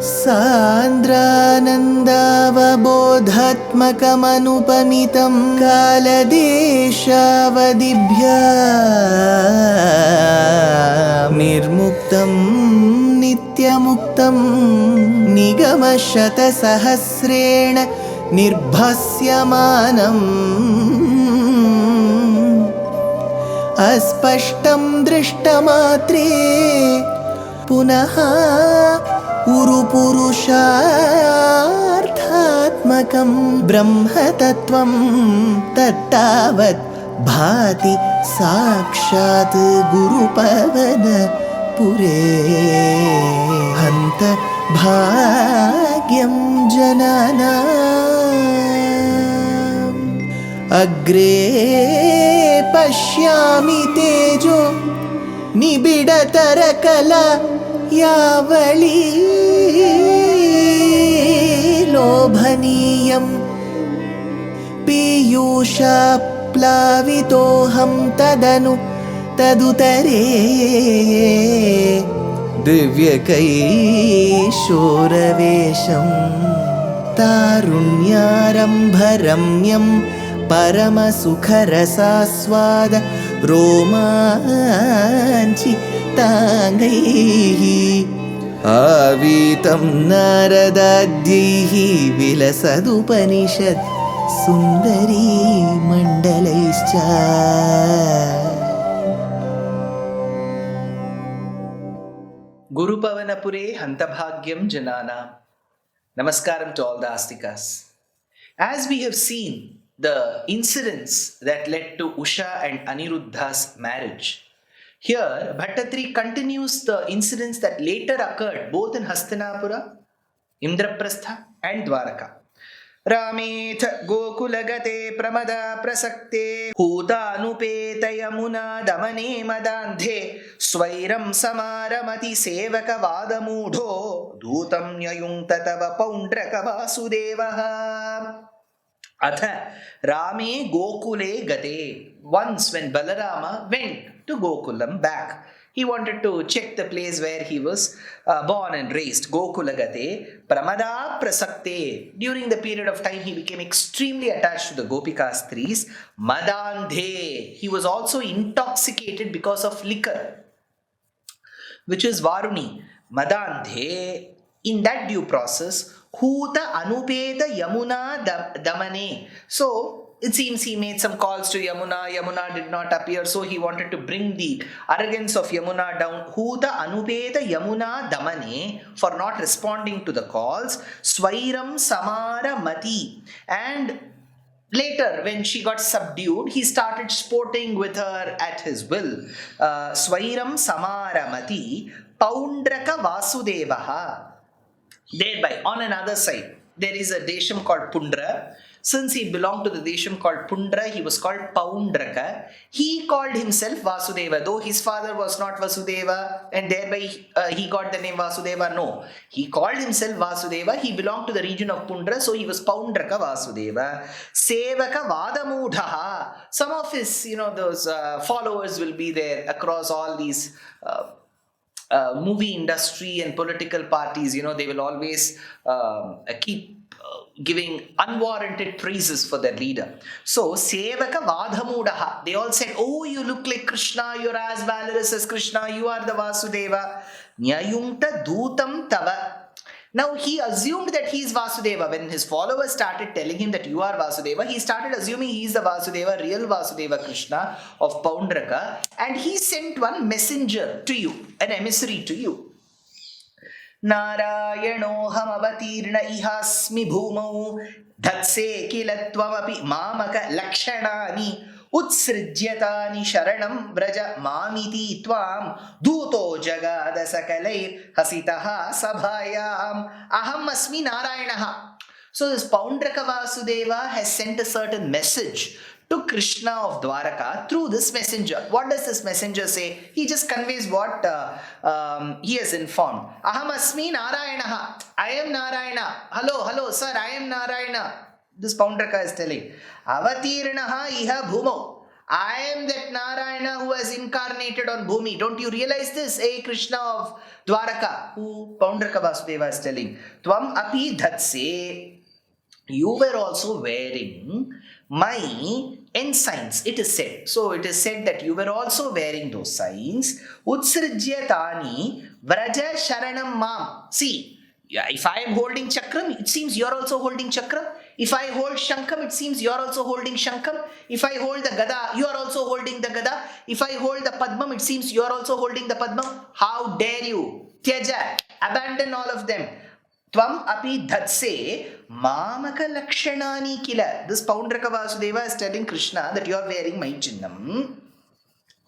सान्द्रानन्दावबोधात्मकमनुपमितं कालदेशावदिभ्या निर्मुक्तं नित्यमुक्तं निगमशतसहस्रेण निर्भास्यमानम् अस्पष्टं दृष्टमात्रे पुनः उरुपुरुषार्थात्मकं ब्रह्मतत्त्वं तत्तावत् भाति साक्षात् गुरुपवनपुरे हन्त भाग्यं जनानाम् अग्रे पश्यामि तेजो निबिडतरकला यावली लोभनीयं पीयूषाप्लावितोऽहं तदुतरे दिव्यकैशोरवेशं तारुण्यारम्भरम्यं परमसुखरसास्वाद रोमाञ्चिताङ्गैः आवीतं नारदाद्यैः विलसदुपनिषत् सुन्दरी मण्डलैश्च. Gurupavanapure Hantabhagyam Janana. Namaskaram to all the Astikas. As we have seen the incidents that led to Usha and Aniruddha's marriage, here Bhattatri continues the incidents that later occurred both in Hastinapura, Indraprastha and Dwaraka. Ramet Gokulagate Pramada Prasakte Hutanupeta Yamuna Damane Madandhe Swairam Samaramati Sevaka Vadamudho Dutam Nyayuntatava Paundraka Vasudevaha. Atha Rame Gokule Gate. Once when Balarama went to Gokulam back, he wanted to check the place where he was born and raised. Gokulagate Pramada Prasakte. During the period of time he became extremely attached to the Gopika Stris. Madandhe. He was also intoxicated because of liquor, which is Varuni. Madandhe. In that due process, Huta Anupeta Yamuna Damane. So it seems he made some calls to Yamuna. Yamuna did not appear, so he wanted to bring the arrogance of Yamuna down. Huta Anupeta Yamuna Damane, for not responding to the calls. Swairam Samara Mati. And later, when she got subdued, he started sporting with her at his will. Swairam Samara Mati. Paundraka Vasudevaha. Thereby, on another side, there is a desham called Pundra. Since he belonged to the desham called Pundra, he was called Paundraka. He called himself Vasudeva, though his father was not Vasudeva, and thereby he got the name Vasudeva. No, he called himself Vasudeva. He belonged to the region of Pundra, so he was Paundraka Vasudeva. Sevaka Vadamudhaha. Some of his, those followers will be there across all these movie industry and political parties. They will always keep giving unwarranted praises for their leader. So, Sevaka Vadhamudaha. They all said, oh, you look like Krishna, you're as valorous as Krishna, you are the Vasudeva. Nyayunta Dutam Tava. Now, he assumed that he is Vasudeva. When his followers started telling him that you are Vasudeva, he started assuming he is the Vasudeva, real Vasudeva Krishna of Paundraka, and he sent one messenger to you, an emissary to you. Narayanoham avatirna ihasmi bhumau dhatse kilatvamapi mamaka lakshanani Utsrijyatani sharanam vraja mamiti tvam duto jagada sakalair hasitaha sabhayam aham asmi narayanaha. So this Paundraka Vasudeva has sent a certain message to Krishna of Dwaraka through this messenger. What does this messenger say? He just conveys what he has informed. Aham asmi Narayanaha. I am Narayana. Hello, sir, I am Narayana. This Paundraka is telling. Avatirnaha iha bhumau. I am that Narayana who has incarnated on Bhumi. Don't you realize this? Hey Krishna of Dwaraka, who Paundraka Vasudeva is telling. Tvam api dhatse. You were also wearing my ensigns, it is said. So it is said that you were also wearing those signs. Utsrijya tani vraja sharanam mam. See, if I am holding chakram, it seems you are also holding chakram. If I hold shankam, it seems you are also holding shankam. If I hold the gada, you are also holding the gada. If I hold the padmam, it seems you are also holding the padmam. How dare you? Tyaja, abandon all of them. Tvam api dhatse mamaka lakshanani kila. This Paundraka Vasudeva is telling Krishna that you are wearing my chinnam.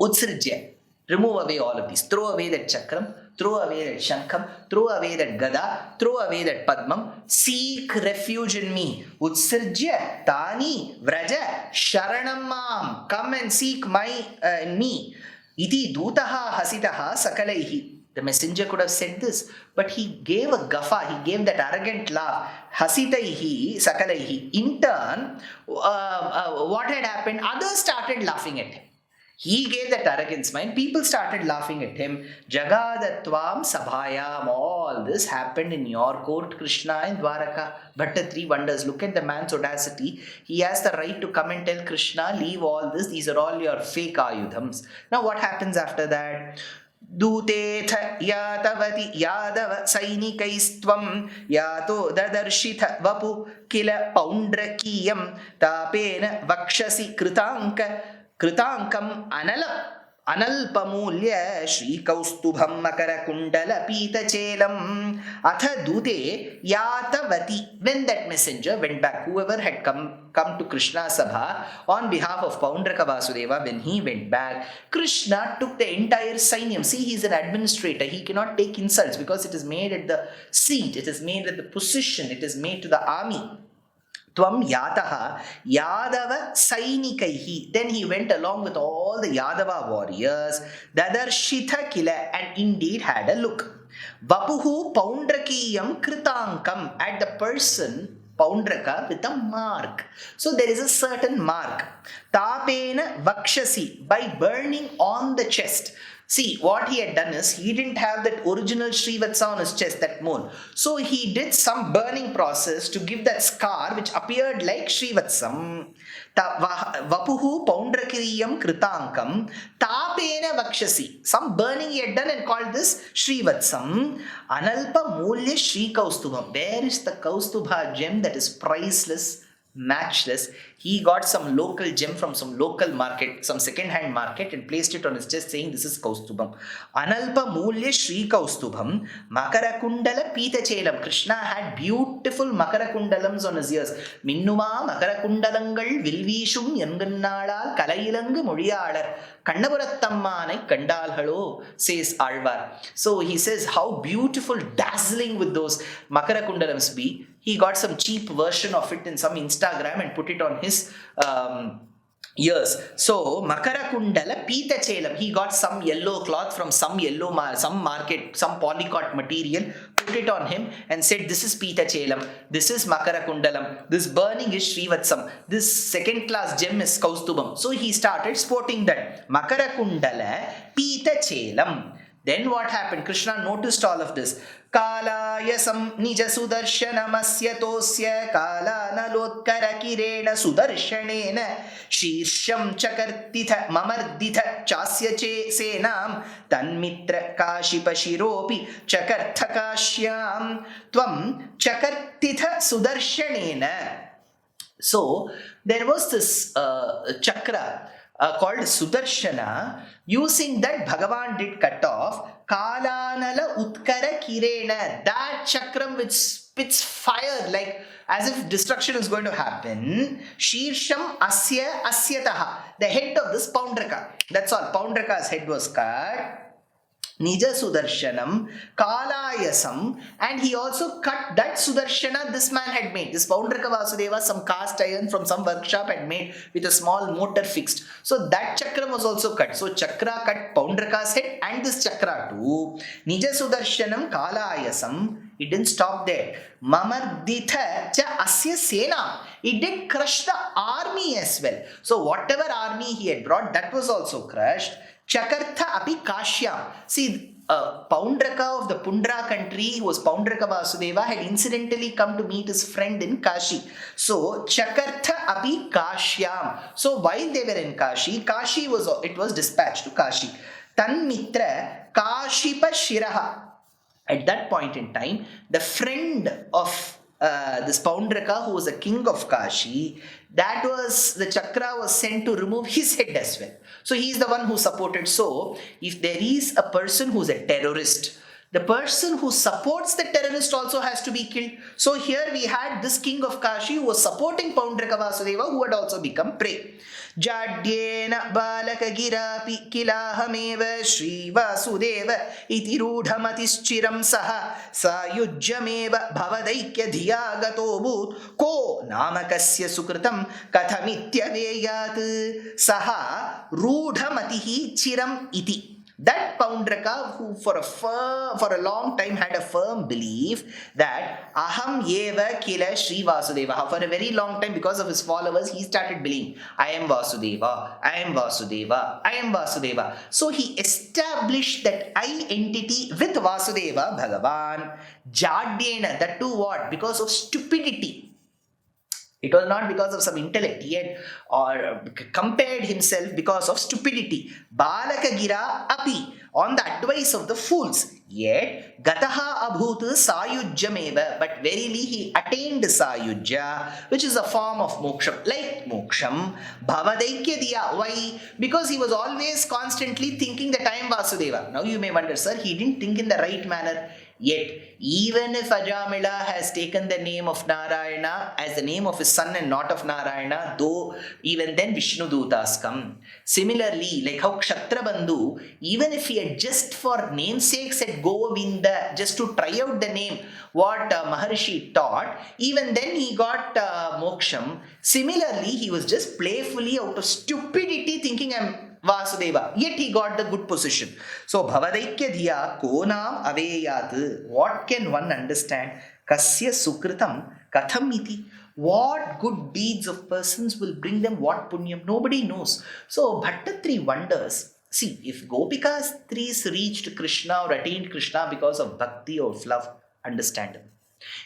Utsrijya. Remove away all of these. Throw away that chakram, throw away that shankam, throw away that gada, throw away that padmam. Seek refuge in me. Utsrijya tani vraja sharanam mam. Come and seek in me. Iti dutaha hasitaha sakalaihi. The messenger could have said this, but he gave a guffaw, he gave that arrogant laugh. Hasitaihi sakalaihi. In turn, what had happened? Others started laughing at him. He gave that arrogant smile. People started laughing at him. Jagadatvam sabhayam. All this happened in your court, Krishna, in Dwaraka. But the three wonders. Look at the man's audacity. He has the right to come and tell Krishna, leave all this. These are all your fake ayudhams. Now what happens after that? दूतेथ यातवति Yadav सैनिकैस्त्वं यातो ददर्शिथ Vapu किल पौण्ड्रकीयं तापेन वक्षसि कृताङ्कम् अनल्पमूल्य श्रीकौस्तुभं मकरकुण्डलपीतचेलम् अथ दूते यातवति. When that messenger went back, whoever had come to Krishna Sabha on behalf of Paundraka Vasudeva, when he went back, Krishna took the entire sainyam. See, he is an administrator. He cannot take insults because it is made at the seat, it is made at the position, it is made to the army. Tvam yataha Yadava Sainikaihi. Then he went along with all the Yadava warriors. Dadarshitha kila, and indeed had a look. Vapuhu Paundrakiyam Kritankam, at the person Paundraka with a mark. So there is a certain mark. Tapena Vakshasi, by burning on the chest. See, what he had done is, he didn't have that original Srivatsa on his chest, that mole. So he did some burning process to give that scar which appeared like Srivatsam. Vapuhu Paundrakiriyam Kritankam Tapena Vakshasi. Some burning he had done and called this Srivatsam. Analpa Mulya Shri Kaustubham. Where is the Kaustubha gem that is priceless, matchless? He got some local gem from some local market, some second-hand market, and placed it on his chest saying, this is Kaustubham. Analpa Mulya Shri Kaustubham Makarakundala Pitachelam. Krishna had beautiful Makarakundalams on his ears. Minnuma Makarakundalangal Vilvishum Yangannadal Kalailangu Muriyalar Kandapurattammanai Kandalhalo, says Alvar. So he says how beautiful, dazzling with those Makarakundalams be. He got some cheap version of it in some Instagram and put it on his ears. So Makarakundala Pitachelam. He got some yellow cloth from some market, some polycot material, put it on him and said, this is Pitachelam, this is Makarakundalam, this burning is Srivatsam, this second class gem is Kaustubham. So he started sporting that. Makarakundala Pitachelam. Then what happened? Krishna noticed all of this. Kalayasam nija sudarshanamsya tosya kalanalotkara kirena sudarshanena shirsham chakartitha mamarditha chasya che senam tanmitra kashipashiropi chakarthakashyam tvam chakartitha sudarshanena. So there was this chakra called Sudarshana. Using that, Bhagavan did cut off Kalanala Utkara Kirena, that chakram which spits fire like as if destruction is going to happen. Shirsham Asya Asyataha, the head of this Paundraka. That's all. Paundraka's head was cut. Nija Sudarshanam, Kalayasam, and he also cut that Sudarshana this man had made. This Paundraka Vasudeva, some cast iron from some workshop had made with a small motor fixed. So that chakra was also cut. So chakra cut Paundraka's head and this chakra too. Nija Sudarshanam, Kalayasam. It didn't stop there. Mamarditha cha asya sena. It did crush the army as well. So whatever army he had brought, that was also crushed. Chakartha api Kashyam. See, Paundraka of the Pundra country, who was Paundraka Vasudeva, had incidentally come to meet his friend in Kashi. So, Chakartha api Kashyam. So, while they were in Kashi, it was dispatched to Kashi. Tanmitra Kashipa Shiraha. At that point in time, the friend of this Paundraka, who was a king of Kashi, the chakra was sent to remove his head as well. So he is the one who supported. So if there is a person who's a terrorist, the person who supports the terrorist also has to be killed. So here we had this king of Kashi who was supporting Paundraka Vasudeva, who had also become prey. Jadyena balaka girapi kilahameva Sri Vasudeva iti rudhamatischchiram saha sayujyameva bhavadaikya dhiyagato bhut ko namakasya sukritam kathamityaveyat saha rudhamatihi chiram iti. That Paundraka, who for a long time had a firm belief that Aham Yeva Kila Sri Vasudeva. For a very long time, because of his followers, he started believing, I am Vasudeva, I am Vasudeva, I am Vasudeva. So he established that I entity with Vasudeva Bhagavan. Jadyena, that too what? Because of stupidity. It was not because of some intellect. He had compared himself because of stupidity. Balaka gira api, on the advice of the fools. Yet, gataha abhut sayujyameva, but verily he attained sayujya, which is a form of moksham. Like moksham, bhavadaikya diya. Why? Because he was always constantly thinking that I am Vasudeva. Now you may wonder, sir, he didn't think in the right manner. Yet, even if Ajamila has taken the name of Narayana as the name of his son and not of Narayana, though even then Vishnu Dutas come. Similarly, like how Kshatrabandhu, even if he had just for namesake said Govinda, just to try out the name, what Maharishi taught, even then he got moksham. Similarly, he was just playfully out of stupidity thinking I'm Vasudeva, yet he got the good position. So, Bhavadaikya Dhiya Konam Aveyat. What can one understand? Kasya Sukritam Katham iti. What good deeds of persons will bring them what punyam? Nobody knows. So, Bhattatri wonders. See, if Gopikas reached Krishna or attained Krishna because of bhakti or love, understandable.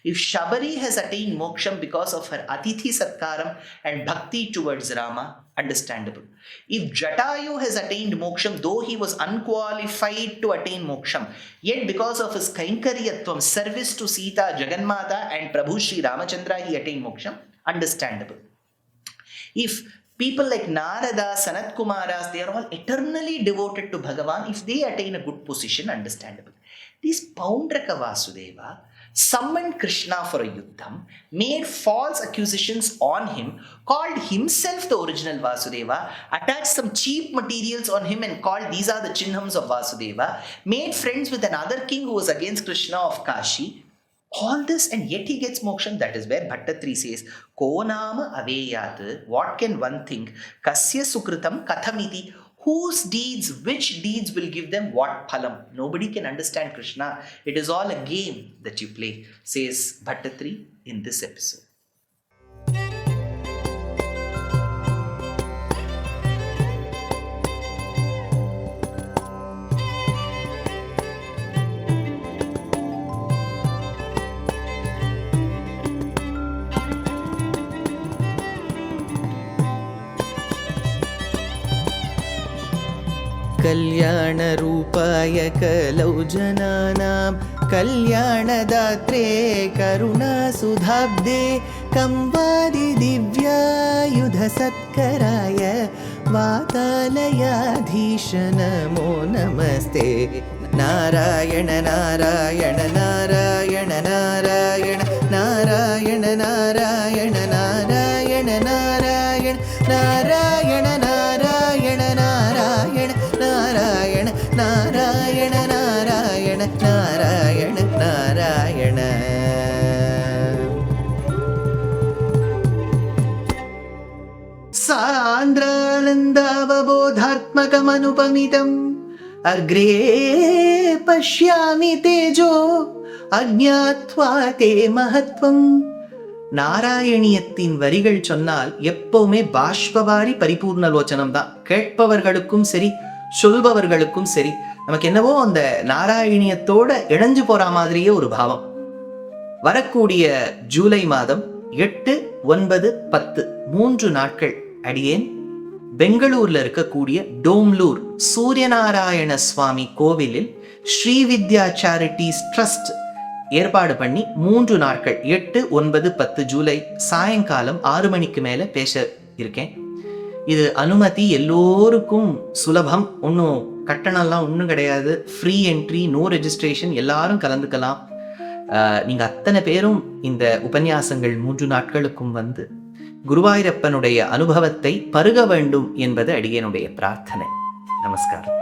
If Shabari has attained moksham because of her Atithi Satkaram and bhakti towards Rama, understandable. If Jatayu has attained moksham, though he was unqualified to attain moksham, yet because of his Kainkaryatvam, service to Sita, Jagannmata and Prabhu Sri Ramachandra, he attained moksham, understandable. If people like Narada, Sanat Kumaras, they are all eternally devoted to Bhagavan, if they attain a good position, understandable. This Paundraka Vasudeva summoned Krishna for a yuddham, made false accusations on him, called himself the original Vasudeva, attached some cheap materials on him and called these are the chihnams of Vasudeva, made friends with another king who was against Krishna of Kashi. All this and yet he gets moksham. That is where Bhattatri says, Konama aveyat. What can one think? Kasya sukritam kathamiti. Whose deeds, which deeds will give them what phalam? Nobody can understand Krishna. It is all a game that you play, says Bhattatri in this episode. कल्याणरूपाय कलौ जनानां कल्याणदात्रे करुणासुधाब्दे कंवादिदिव्यायुधसत्कराय वातालयाधीश नमो नमस्ते। नारायण नारायण नारायण नारायण नारायण नारायण नारायण नारायण नारायण नारायण नारायण नारायण नारायण नारायण தேஜாத்மகமனுபமிதம் அக்ரே பஷ்யாமி தேஜோ அஜ்ஞாத்வா தே மகத்வம். நாராயணியத்தின் வரிகள் சொன்னால் எப்பவுமே பாஷ்பவாரி பரிபூர்ணலோச்சனம் தான். கேட்பவர்களுக்கும் சரி, சொல்பவர்களுக்கும் சரி, நமக்கு என்னவோ அந்த நாராயணியத்தோட இணைஞ்சு போற மாதிரியே ஒரு பாவம். வரக்கூடிய ஜூலை மாதம் 8, 9, 10 3 நாட்கள் அடியேன் பெங்களூர்ல இருக்கக்கூடிய டோம்லூர் சூரியநாராயண சுவாமி கோவிலில் ஸ்ரீவித்யா சேரிட்டிஸ் ட்ரஸ்ட் ஏற்பாடு பண்ணி 3 நாட்கள் 8, 9, 10 ஜூலை சாயங்காலம் 6 மணிக்கு மேல பேச இருக்கேன். இது அனுமதி எல்லோருக்கும் சுலபம், ஒன்றும் கட்டணம்லாம் ஒன்றும் கிடையாது. ஃப்ரீ என்ட்ரி, நோ ரெஜிஸ்ட்ரேஷன், எல்லாரும் கலந்துக்கலாம். நீங்கள் அத்தனை பேரும் இந்த உபன்யாசங்கள் 3 நாட்களுக்கும் வந்து குருவாயூரப்பனுடைய அனுபவத்தை பருக வேண்டும் என்பது அடியனுடைய பிரார்த்தனை. நமஸ்காரம்.